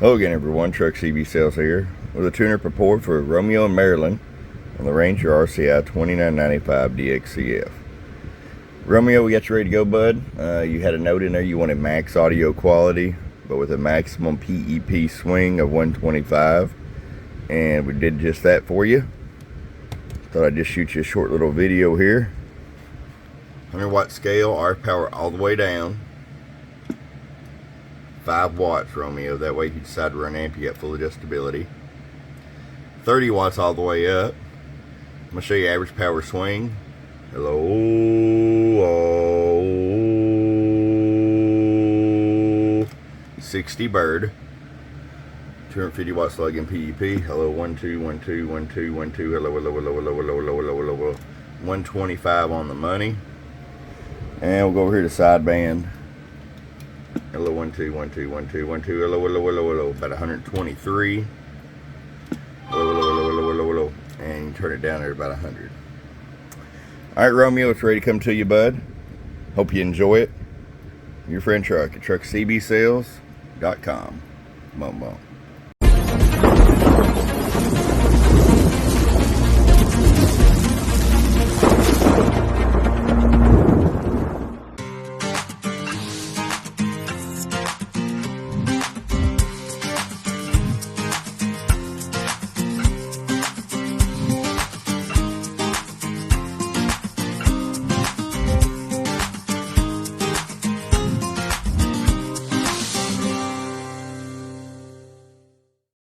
Hello again everyone, Truck CB Sales here with a tuner purport for Romeo and Maryland on the Ranger RCI-2995DX CF. Romeo, we got you ready to go, bud. You had a note in there you wanted max audio quality, but with a maximum PEP swing of 125, and we did just that for you. Thought I'd just shoot you a short little video here. 100 watt scale, RF power all the way down. 5 watts, Romeo, that way if you decide to run amp, you got full adjustability. 30 watts all the way up. I'm going to show you average power swing. Hello, 60 bird. 250 watts slug in PEP. Hello, 1 2 1 2 1 2 1 2. Hello, hello, hello, hello, hello, hello, hello, hello. 125 on the money. And we'll go over here to sideband. Hello, 1 2 1 2 1 2 1 2. Hello, hello, hello, hello. About 123. Hello, hello, hello, hello, hello, hello. And you turn it down there about 100. All right, Romeo, it's ready to come to you, bud. Hope you enjoy it. Your friend Truck at truckcbsales.com. Boom, boom.